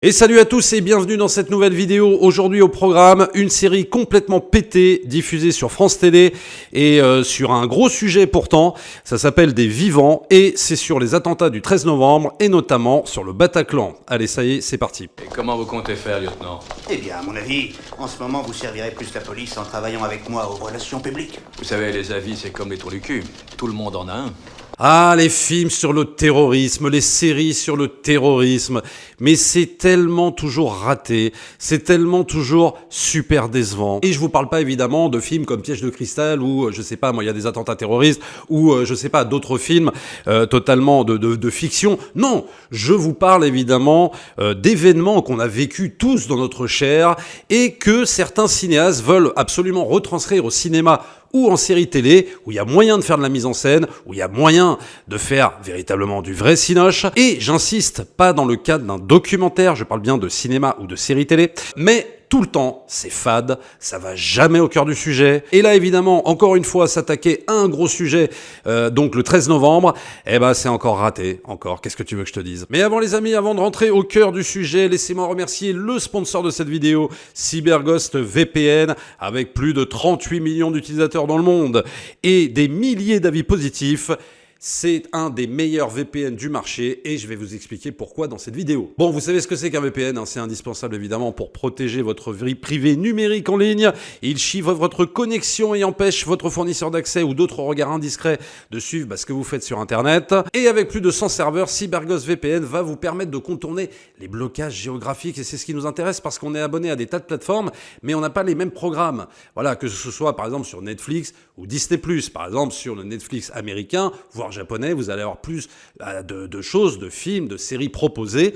Et salut à tous et bienvenue dans cette nouvelle vidéo. Aujourd'hui au programme, une série complètement pétée, diffusée sur France Télé et sur un gros sujet pourtant. Ça s'appelle Des Vivants et c'est sur les attentats du 13 novembre et notamment sur le Bataclan. Allez, ça y est, c'est parti. Et comment vous comptez faire, lieutenant? Eh bien, à mon avis, en ce moment, vous servirez plus la police en travaillant avec moi aux relations publiques. Vous savez, les avis, c'est comme les trous du cul. Tout le monde en a un. Ah, les films sur le terrorisme, les séries sur le terrorisme, mais c'est tellement toujours raté, c'est tellement toujours super décevant. Et je vous parle pas évidemment de films comme Piège de cristal ou je sais pas, moi il y a des attentats terroristes ou je sais pas, d'autres films totalement de fiction. Non, je vous parle évidemment d'événements qu'on a vécu tous dans notre chair et que certains cinéastes veulent absolument retranscrire au cinéma ou en série télé, où il y a moyen de faire de la mise en scène, où il y a moyen de faire véritablement du vrai cinoche. Et j'insiste, pas dans le cadre d'un documentaire, je parle bien de cinéma ou de série télé, mais tout le temps, c'est fade, ça va jamais au cœur du sujet. Et là, évidemment, encore une fois, s'attaquer à un gros sujet, donc le 13 novembre, eh ben c'est encore raté, encore. Qu'est-ce que tu veux que je te dise? Mais avant les amis, avant de rentrer au cœur du sujet, laissez-moi remercier le sponsor de cette vidéo, CyberGhost VPN, avec plus de 38 millions d'utilisateurs dans le monde et des milliers d'avis positifs. C'est un des meilleurs VPN du marché et je vais vous expliquer pourquoi dans cette vidéo. Bon, vous savez ce que c'est qu'un VPN, hein, c'est indispensable évidemment pour protéger votre vie privée numérique en ligne. Il chiffre votre connexion et empêche votre fournisseur d'accès ou d'autres regards indiscrets de suivre ce que vous faites sur Internet. Et avec plus de 100 serveurs, CyberGhost VPN va vous permettre de contourner les blocages géographiques et c'est ce qui nous intéresse parce qu'on est abonné à des tas de plateformes mais on n'a pas les mêmes programmes. Voilà, que ce soit par exemple sur Netflix ou Disney+, par exemple sur le Netflix américain, voire japonais, vous allez avoir plus de choses, de films, de séries proposées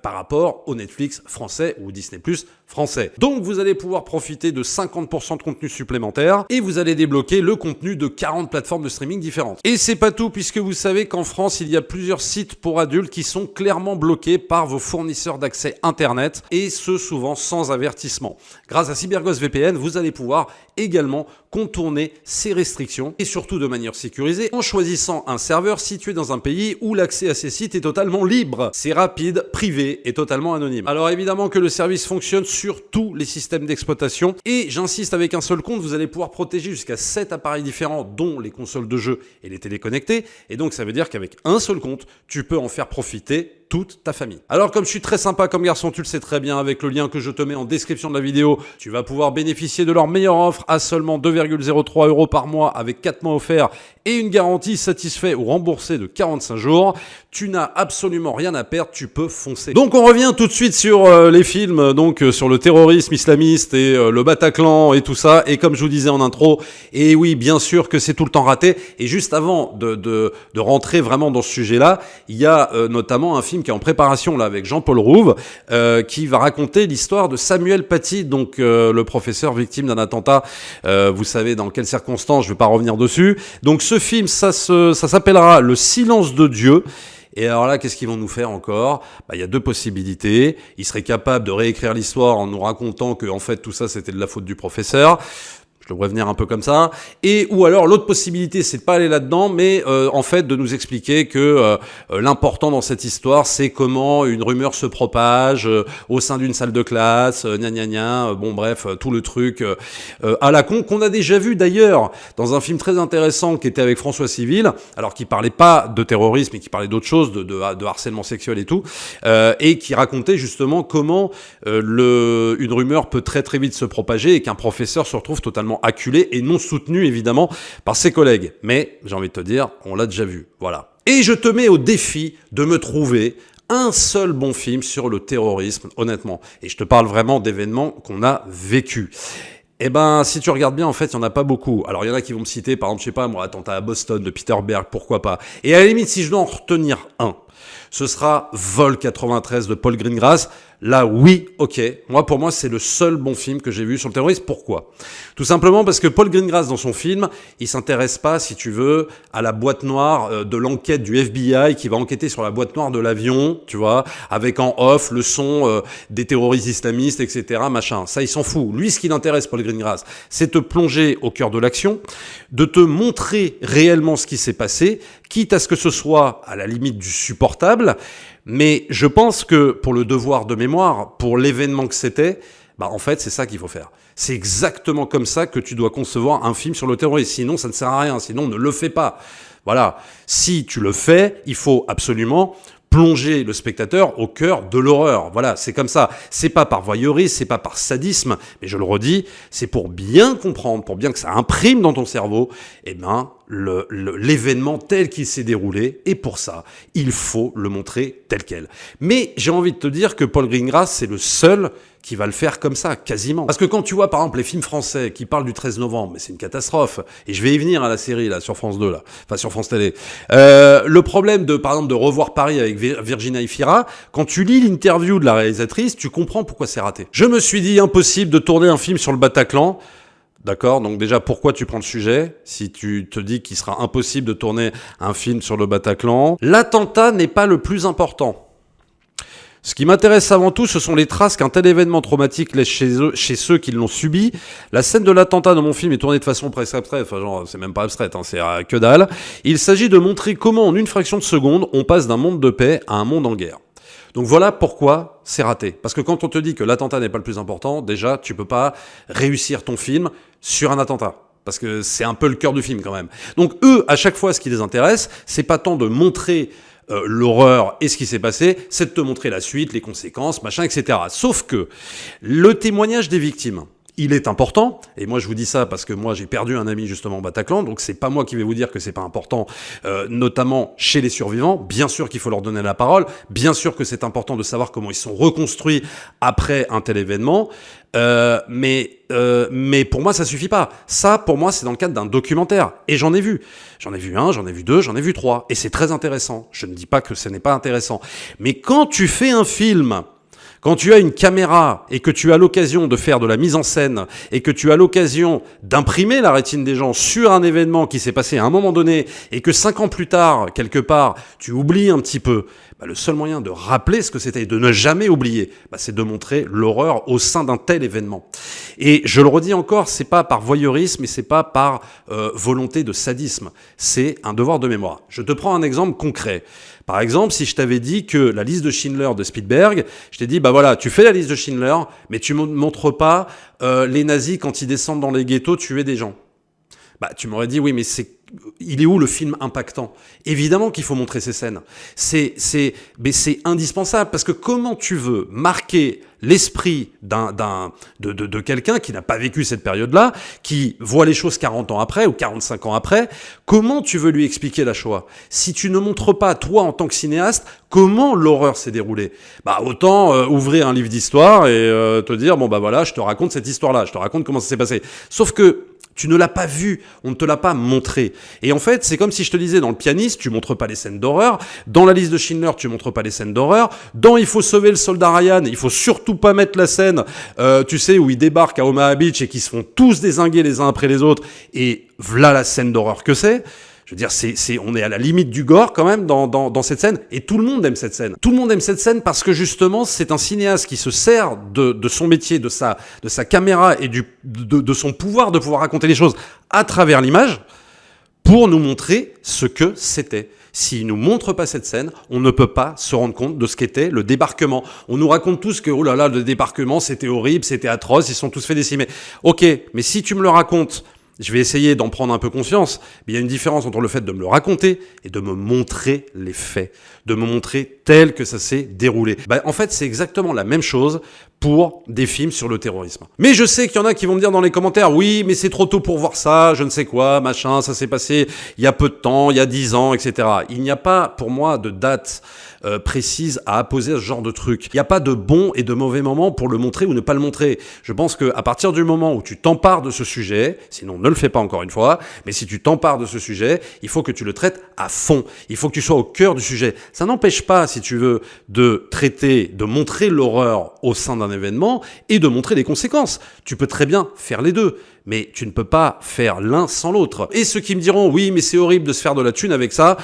par rapport au Netflix français ou Disney+ français. Donc vous allez pouvoir profiter de 50% de contenu supplémentaire et vous allez débloquer le contenu de 40 plateformes de streaming différentes. Et c'est pas tout puisque vous savez qu'en France, il y a plusieurs sites pour adultes qui sont clairement bloqués par vos fournisseurs d'accès Internet et ce souvent sans avertissement. Grâce à CyberGhost VPN, vous allez pouvoir également contourner ces restrictions et surtout de manière sécurisée en choisissant un serveur situé dans un pays où l'accès à ces sites est totalement libre. C'est rapide, privé et totalement anonyme. Alors évidemment que le service fonctionne sur tous les systèmes d'exploitation et j'insiste, avec un seul compte, vous allez pouvoir protéger jusqu'à 7 appareils différents dont les consoles de jeux et les téléconnectés et donc ça veut dire qu'avec un seul compte, tu peux en faire profiter toute ta famille. Alors comme je suis très sympa comme garçon, tu le sais très bien, avec le lien que je te mets en description de la vidéo, tu vas pouvoir bénéficier de leur meilleure offre à seulement 2,03 € par mois avec 4 mois offerts et une garantie satisfait ou remboursée de 45 jours. Tu n'as absolument rien à perdre, tu peux foncer. Donc on revient tout de suite sur les films, donc sur le terrorisme islamiste et le Bataclan et tout ça. Et comme je vous disais en intro, et oui, bien sûr que c'est tout le temps raté. Et juste avant de rentrer vraiment dans ce sujet-là, il y a notamment un film qui est en préparation là avec Jean-Paul Rouve, qui va raconter l'histoire de Samuel Paty, donc le professeur victime d'un attentat. Vous savez dans quelles circonstances, je ne vais pas revenir dessus. Donc ce film, ça s'appellera Le silence de Dieu. Et alors là, qu'est-ce qu'ils vont nous faire encore? Il y a deux possibilités. Ils seraient capables de réécrire l'histoire en nous racontant que en fait tout ça c'était de la faute du professeur. Je devrais venir un peu comme ça. Et ou alors l'autre possibilité, c'est de pas aller là-dedans, mais en fait de nous expliquer que l'important dans cette histoire, c'est comment une rumeur se propage au sein d'une salle de classe, bon bref, tout le truc à la con qu'on a déjà vu d'ailleurs dans un film très intéressant qui était avec François Civil, alors qui parlait pas de terrorisme, mais qui parlait d'autre chose, de harcèlement sexuel et tout, et qui racontait justement comment une rumeur peut très très vite se propager et qu'un professeur se retrouve totalement acculé et non soutenu évidemment par ses collègues. Mais j'ai envie de te dire, on l'a déjà vu, voilà. Et je te mets au défi de me trouver un seul bon film sur le terrorisme, honnêtement. Et je te parle vraiment d'événements qu'on a vécus. Eh ben, si tu regardes bien, en fait, il n'y en a pas beaucoup. Alors, il y en a qui vont me citer, par exemple, je sais pas, moi, attentat à Boston de Peter Berg, pourquoi pas. Et à la limite, si je dois en retenir un, ce sera Vol 93 de Paul Greengrass. Là, oui, ok. Pour moi, c'est le seul bon film que j'ai vu sur le terrorisme. Pourquoi? Tout simplement parce que Paul Greengrass, dans son film, il s'intéresse pas, si tu veux, à la boîte noire de l'enquête du FBI qui va enquêter sur la boîte noire de l'avion, tu vois, avec en off le son des terroristes islamistes, etc., machin. Ça, il s'en fout. Lui, ce qui l'intéresse, Paul Greengrass, c'est te plonger au cœur de l'action, de te montrer réellement ce qui s'est passé, quitte à ce que ce soit à la limite du support insupportable. Mais je pense que pour le devoir de mémoire, pour l'événement que c'était, en fait, c'est ça qu'il faut faire. C'est exactement comme ça que tu dois concevoir un film sur le terrorisme. Sinon, ça ne sert à rien. Sinon, ne le fais pas. Voilà. Si tu le fais, il faut absolument plonger le spectateur au cœur de l'horreur. Voilà, c'est comme ça. C'est pas par voyeurisme, c'est pas par sadisme, mais je le redis, c'est pour bien comprendre, pour bien que ça imprime dans ton cerveau, l'événement tel qu'il s'est déroulé, et pour ça, il faut le montrer tel quel. Mais j'ai envie de te dire que Paul Greengrass, c'est le seul qui va le faire comme ça, quasiment. Parce que quand tu vois, par exemple, les films français qui parlent du 13 novembre, mais c'est une catastrophe. Et je vais y venir à la série, là, sur France 2, là. Enfin, sur France Télé. Le problème par exemple, de Revoir Paris avec Virginia Efira, quand tu lis l'interview de la réalisatrice, tu comprends pourquoi c'est raté. Je me suis dit, impossible de tourner un film sur le Bataclan. D'accord, donc déjà, pourquoi tu prends le sujet si tu te dis qu'il sera impossible de tourner un film sur le Bataclan? L'attentat n'est pas le plus important. Ce qui m'intéresse avant tout, ce sont les traces qu'un tel événement traumatique laisse chez ceux qui l'ont subi. La scène de l'attentat dans mon film est tournée de façon presque abstraite, enfin genre, c'est même pas abstraite, c'est que dalle. Il s'agit de montrer comment en une fraction de seconde, on passe d'un monde de paix à un monde en guerre. Donc voilà pourquoi c'est raté. Parce que quand on te dit que l'attentat n'est pas le plus important, déjà, tu peux pas réussir ton film sur un attentat. Parce que c'est un peu le cœur du film quand même. Donc eux, à chaque fois, ce qui les intéresse, c'est pas tant de montrer l'horreur et ce qui s'est passé, c'est de te montrer la suite, les conséquences, machin, etc. Sauf que le témoignage des victimes, il est important, et moi je vous dis ça parce que moi j'ai perdu un ami justement au Bataclan, donc c'est pas moi qui vais vous dire que c'est pas important, notamment chez les survivants. Bien sûr qu'il faut leur donner la parole, bien sûr que c'est important de savoir comment ils sont reconstruits après un tel événement, mais pour moi ça suffit pas. Ça pour moi c'est dans le cadre d'un documentaire, et j'en ai vu un, j'en ai vu deux, j'en ai vu trois, et c'est très intéressant. Je ne dis pas que ce n'est pas intéressant, mais quand tu fais un film, quand tu as une caméra et que tu as l'occasion de faire de la mise en scène et que tu as l'occasion d'imprimer la rétine des gens sur un événement qui s'est passé à un moment donné et que 5 ans plus tard, quelque part, tu oublies un petit peu, le seul moyen de rappeler ce que c'était, de ne jamais oublier, c'est de montrer l'horreur au sein d'un tel événement. Et je le redis encore, c'est pas par voyeurisme et c'est pas par volonté de sadisme, c'est un devoir de mémoire. Je te prends un exemple concret. Par exemple, si je t'avais dit que la liste de Schindler de Spielberg, je t'ai dit, voilà, tu fais la liste de Schindler, mais tu ne montres pas les nazis quand ils descendent dans les ghettos tuer des gens. Tu m'aurais dit, oui, mais il est où le film impactant? Évidemment qu'il faut montrer ces scènes. Mais c'est indispensable, parce que comment tu veux marquer l'esprit de quelqu'un qui n'a pas vécu cette période-là, qui voit les choses 40 ans après ou 45 ans après, comment tu veux lui expliquer la Shoah? Si tu ne montres pas, toi, en tant que cinéaste, comment l'horreur s'est déroulée, autant ouvrir un livre d'histoire et te dire, voilà, je te raconte cette histoire-là, je te raconte comment ça s'est passé. Sauf que tu ne l'as pas vu, on ne te l'a pas montré. Et en fait, c'est comme si je te disais, dans Le Pianiste, tu montres pas les scènes d'horreur. Dans la liste de Schindler, tu montres pas les scènes d'horreur. Dans Il faut sauver le soldat Ryan, il faut surtout pas mettre la scène, où ils débarquent à Omaha Beach et qu'ils se font tous dézinguer les uns après les autres. Et voilà la scène d'horreur que c'est. Je veux dire, on est à la limite du gore quand même dans cette scène, et tout le monde aime cette scène. Tout le monde aime cette scène parce que justement, c'est un cinéaste qui se sert de son métier, de sa caméra et de son pouvoir de pouvoir raconter les choses à travers l'image pour nous montrer ce que c'était. S'il nous montre pas cette scène, on ne peut pas se rendre compte de ce qu'était le débarquement. On nous raconte tous que, oh là là, le débarquement, c'était horrible, c'était atroce, ils sont tous fait décimer. Ok, mais si tu me le racontes, je vais essayer d'en prendre un peu conscience, mais il y a une différence entre le fait de me le raconter et de me montrer les faits, de me montrer tel que ça s'est déroulé. En fait, c'est exactement la même chose pour des films sur le terrorisme. Mais je sais qu'il y en a qui vont me dire dans les commentaires, oui, mais c'est trop tôt pour voir ça, je ne sais quoi, machin, ça s'est passé il y a peu de temps, il y a 10 ans, etc. Il n'y a pas, pour moi, de date précise à apposer à ce genre de truc. Il n'y a pas de bon et de mauvais moment pour le montrer ou ne pas le montrer. Je pense qu'à partir du moment où tu t'empares de ce sujet, sinon ne le fais pas encore une fois, mais si tu t'empares de ce sujet, il faut que tu le traites à fond. Il faut que tu sois au cœur du sujet. Ça n'empêche pas, si tu veux, de montrer l'horreur au sein d'un événement et de montrer les conséquences. Tu peux très bien faire les deux. Mais tu ne peux pas faire l'un sans l'autre. Et ceux qui me diront, oui, mais c'est horrible de se faire de la thune avec ça.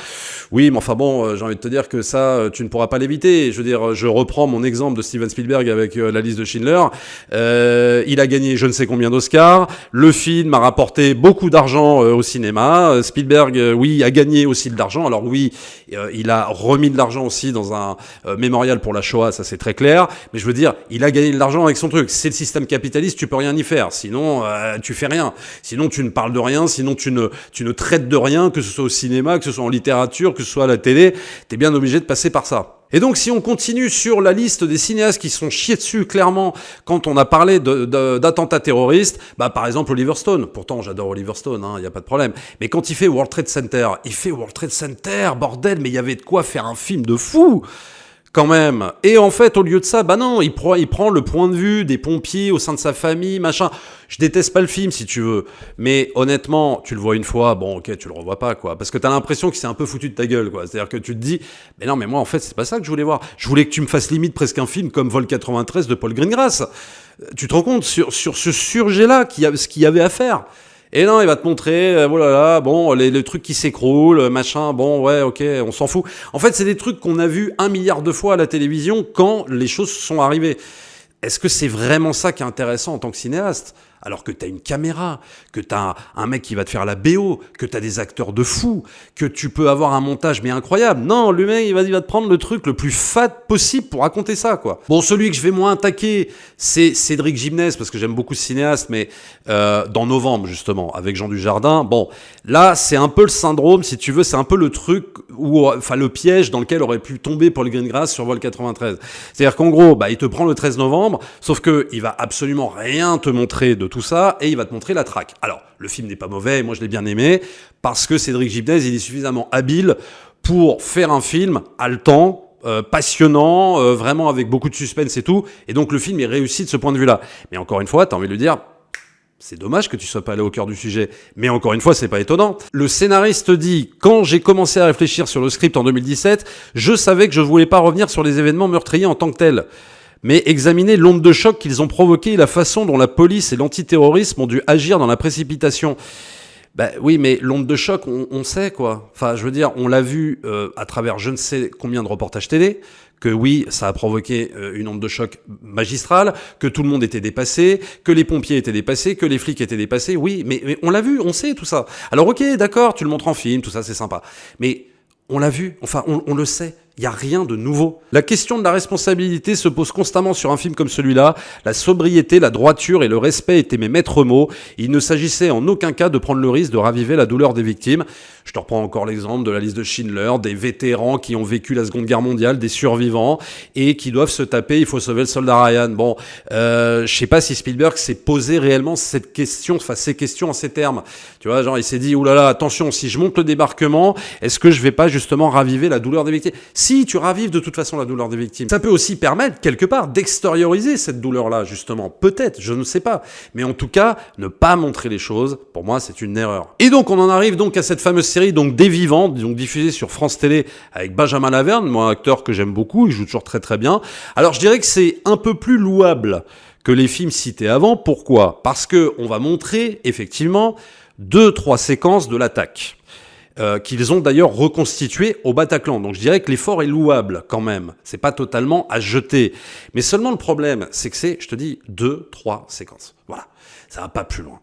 Oui, mais enfin bon, j'ai envie de te dire que ça, tu ne pourras pas l'éviter. Je veux dire, je reprends mon exemple de Steven Spielberg avec la liste de Schindler. Il a gagné je ne sais combien d'Oscars. Le film a rapporté beaucoup d'argent au cinéma. Spielberg, oui, a gagné aussi de l'argent. Alors oui, il a remis de l'argent aussi dans un mémorial pour la Shoah, ça c'est très clair. Mais je veux dire, il a gagné de l'argent avec son truc. C'est le système capitaliste, tu peux rien y faire. Sinon, tu fais rien. Sinon, tu ne parles de rien. Sinon, tu ne traites de rien, que ce soit au cinéma, que ce soit en littérature, que ce soit à la télé. T'es bien obligé de passer par ça. Et donc, si on continue sur la liste des cinéastes qui sont chiés dessus, clairement, quand on a parlé d'attentats terroristes, bah, par exemple, Oliver Stone. Pourtant, j'adore Oliver Stone, y a pas de problème. Mais quand il fait World Trade Center, bordel, mais il y avait de quoi faire un film de fou! Quand même. Et en fait, au lieu de ça, bah non, il prend le point de vue des pompiers au sein de sa famille, machin. Je déteste pas le film, si tu veux. Mais honnêtement, tu le vois une fois, bon, ok, tu le revois pas, quoi. Parce que t'as l'impression qu'il s'est un peu foutu de ta gueule, quoi. C'est-à-dire que tu te dis, mais non, mais moi, en fait, c'est pas ça que je voulais voir. Je voulais que tu me fasses limite presque un film comme Vol 93 de Paul Greengrass. Tu te rends compte sur ce sujet-là, ce qu'il y avait à faire. Et non, il va te montrer, voilà, bon, les trucs qui s'écroulent, machin, bon, ouais, ok, on s'en fout. En fait, c'est des trucs qu'on a vus 1 milliard de fois à la télévision quand les choses sont arrivées. Est-ce que c'est vraiment ça qui est intéressant en tant que cinéaste ? Alors que t'as une caméra, que t'as un mec qui va te faire la BO, que t'as des acteurs de fou, que tu peux avoir un montage mais incroyable. Non, le mec, il va te prendre le truc le plus fat possible pour raconter ça, quoi. Bon, celui que je vais moins attaquer, c'est Cédric Gimnès, parce que j'aime beaucoup ce cinéaste, mais dans Novembre, justement, avec Jean Dujardin. Bon, là, c'est un peu le syndrome, si tu veux, c'est un peu le truc, enfin le piège dans lequel aurait pu tomber Paul Greengrass sur Vol 93. C'est-à-dire qu'en gros, bah, il te prend le 13 novembre, sauf que il va absolument rien te montrer de tout ça, et il va te montrer la traque. Alors, le film n'est pas mauvais, et moi je l'ai bien aimé, parce que Cédric Gimnès, il est suffisamment habile pour faire un film haletant, passionnant, vraiment avec beaucoup de suspense et tout, et donc le film est réussi de ce point de vue-là. Mais encore une fois, t'as envie de le dire, c'est dommage que tu sois pas allé au cœur du sujet. Mais encore une fois, c'est pas étonnant. Le scénariste dit, quand j'ai commencé à réfléchir sur le script en 2017, je savais que je voulais pas revenir sur les événements meurtriers en tant que tels, mais examiner l'onde de choc qu'ils ont provoqué et la façon dont la police et l'antiterrorisme ont dû agir dans la précipitation. Ben oui, mais l'onde de choc, on sait, quoi. Enfin, je veux dire, on l'a vu à travers je ne sais combien de reportages télé, que oui, ça a provoqué une onde de choc magistrale, que tout le monde était dépassé, que les pompiers étaient dépassés, que les flics étaient dépassés. Oui, mais on l'a vu, on sait tout ça. Alors ok, d'accord, tu le montres en film, tout ça, c'est sympa. Mais on l'a vu, enfin, on le sait. Il n'y a rien de nouveau. La question de la responsabilité se pose constamment sur un film comme celui-là. La sobriété, la droiture et le respect étaient mes maîtres mots. Il ne s'agissait en aucun cas de prendre le risque de raviver la douleur des victimes. Je te reprends encore l'exemple de la liste de Schindler, des vétérans qui ont vécu la Seconde Guerre mondiale, des survivants, et qui doivent se taper « Il faut sauver le soldat Ryan ». Bon, je sais pas si Spielberg s'est posé réellement cette question, enfin ces questions en ces termes. Tu vois, genre il s'est dit « Ouh là là, attention, si je monte le débarquement, est-ce que je vais pas justement raviver la douleur des victimes ?» Si tu ravives de toute façon la douleur des victimes, ça peut aussi permettre, quelque part, d'extérioriser cette douleur-là, justement. Peut-être, je ne sais pas. Mais en tout cas, ne pas montrer les choses, pour moi, c'est une erreur. Et donc, on en arrive donc à cette fameuse série, donc Des Vivants, donc diffusée sur France Télé avec Benjamin Laverne, moi, un acteur que j'aime beaucoup, il joue toujours très très bien. Alors, je dirais que c'est un peu plus louable que les films cités avant. Pourquoi ? Parce que on va montrer, effectivement, 2-3 séquences de l'attaque. Qu'ils ont d'ailleurs reconstitué au Bataclan. Donc je dirais que l'effort est louable quand même. C'est pas totalement à jeter. Mais seulement le problème, c'est que c'est, je te dis, 2-3 séquences. Voilà. Ça va pas plus loin.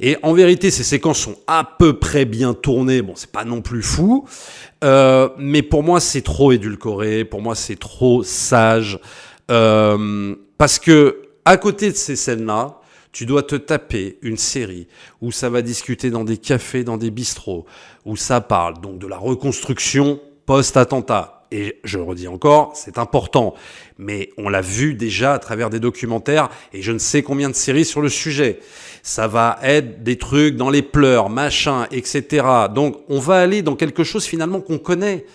Et en vérité, ces séquences sont à peu près bien tournées. Bon, c'est pas non plus fou. Mais pour moi, c'est trop édulcoré. Pour moi, c'est trop sage. Parce que, à côté de ces scènes-là, tu dois te taper une série où ça va discuter dans des cafés, dans des bistrots, où ça parle donc de la reconstruction post-attentat. Et je redis encore, c'est important. Mais on l'a vu déjà à travers des documentaires et je ne sais combien de séries sur le sujet. Ça va être des trucs dans les pleurs, machin, etc. Donc on va aller dans quelque chose finalement qu'on connaît.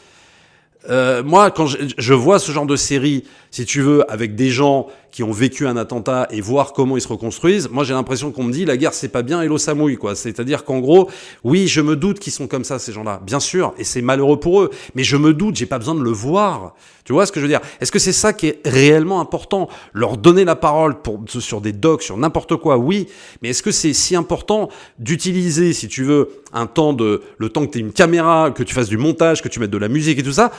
Moi, quand je vois ce genre de série, si tu veux, avec des gens qui ont vécu un attentat et voir comment ils se reconstruisent, moi j'ai l'impression qu'on me dit la guerre c'est pas bien et l'eau ça mouille, quoi. C'est-à-dire qu'en gros, oui, je me doute qu'ils sont comme ça, ces gens-là, bien sûr, et c'est malheureux pour eux, mais je me doute, j'ai pas besoin de le voir. Tu vois ce que je veux dire? Est-ce que c'est ça qui est réellement important? Leur donner la parole sur des docs, sur n'importe quoi, oui, mais est-ce que c'est si important d'utiliser, si tu veux, le temps que tu aies une caméra, que tu fasses du montage, que tu mettes de la musique et tout ça,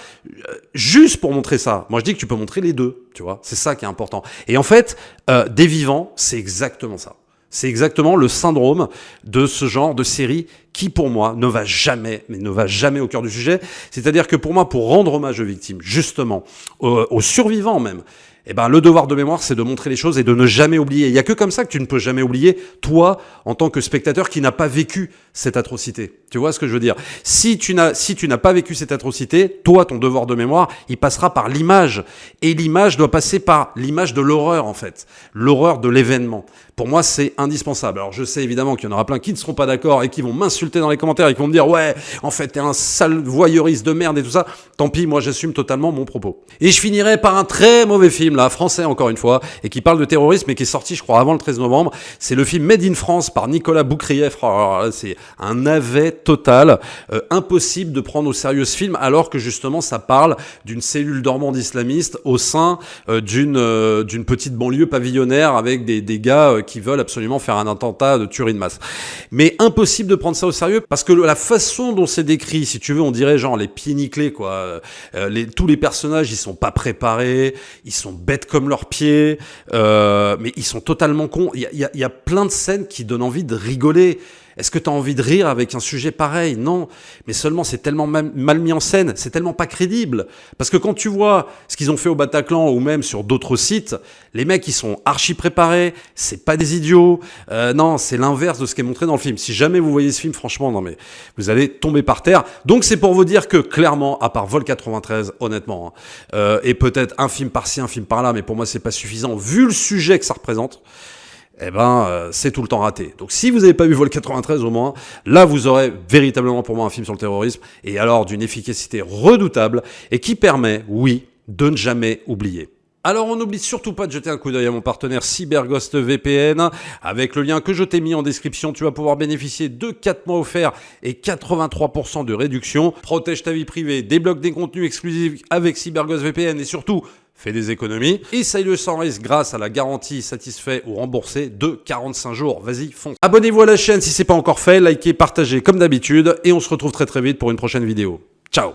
juste pour montrer ça? Moi je dis que tu peux montrer les deux, tu vois, c'est ça qui est important. Et en fait, Des Vivants, c'est exactement ça. C'est exactement le syndrome de ce genre de série qui, pour moi, ne va jamais au cœur du sujet. C'est-à-dire que pour moi, pour rendre hommage aux victimes, justement, aux survivants même, eh ben, le devoir de mémoire, c'est de montrer les choses et de ne jamais oublier. Il y a que comme ça que tu ne peux jamais oublier, toi, en tant que spectateur qui n'a pas vécu cette atrocité. Tu vois ce que je veux dire? Si tu n'as pas vécu cette atrocité, toi, ton devoir de mémoire, il passera par l'image. Et l'image doit passer par l'image de l'horreur, en fait. L'horreur de l'événement. Pour moi, c'est indispensable. Alors, je sais évidemment qu'il y en aura plein qui ne seront pas d'accord et qui vont m'insulter dans les commentaires et qui vont me dire « Ouais, en fait, t'es un sale voyeuriste de merde et tout ça. » Tant pis, moi, j'assume totalement mon propos. Et je finirai par un très mauvais film, là, français encore une fois, et qui parle de terrorisme et qui est sorti, je crois, avant le 13 novembre. C'est le film Made in France par Nicolas Boukrieff. Alors là, c'est un navet total. Impossible de prendre au sérieux ce film alors que justement, ça parle d'une cellule dormante islamiste au sein d'une petite banlieue pavillonnaire avec des gars qui veulent absolument faire un attentat de tuerie de masse. Mais impossible de prendre ça au sérieux parce que la façon dont c'est décrit, si tu veux, on dirait genre les pieds nickelés, quoi. Tous les personnages, ils sont pas préparés, ils sont bêtes comme leurs pieds, mais ils sont totalement cons. Il y a plein de scènes qui donnent envie de rigoler. Est-ce que tu as envie de rire avec un sujet pareil? Non, mais seulement c'est tellement mal mis en scène, c'est tellement pas crédible. Parce que quand tu vois ce qu'ils ont fait au Bataclan ou même sur d'autres sites, les mecs ils sont archi préparés, c'est pas des idiots. Non, c'est l'inverse de ce qui est montré dans le film. Si jamais vous voyez ce film, franchement, non mais vous allez tomber par terre. Donc c'est pour vous dire que clairement, à part Vol 93, honnêtement, et peut-être un film par-ci, un film par-là, mais pour moi c'est pas suffisant vu le sujet que ça représente. Eh ben, c'est tout le temps raté. Donc, si vous n'avez pas vu Vol 93, au moins, là, vous aurez véritablement pour moi un film sur le terrorisme, et alors d'une efficacité redoutable, et qui permet, oui, de ne jamais oublier. Alors, on n'oublie surtout pas de jeter un coup d'œil à mon partenaire CyberGhost VPN. Avec le lien que je t'ai mis en description, tu vas pouvoir bénéficier de 4 mois offerts et 83% de réduction. Protège ta vie privée, débloque des contenus exclusifs avec CyberGhost VPN et surtout, fais des économies. Essaye-le sans risque grâce à la garantie satisfait ou remboursé de 45 jours. Vas-y, fonce. Abonnez-vous à la chaîne si c'est pas encore fait, likez, partagez comme d'habitude et on se retrouve très très vite pour une prochaine vidéo. Ciao.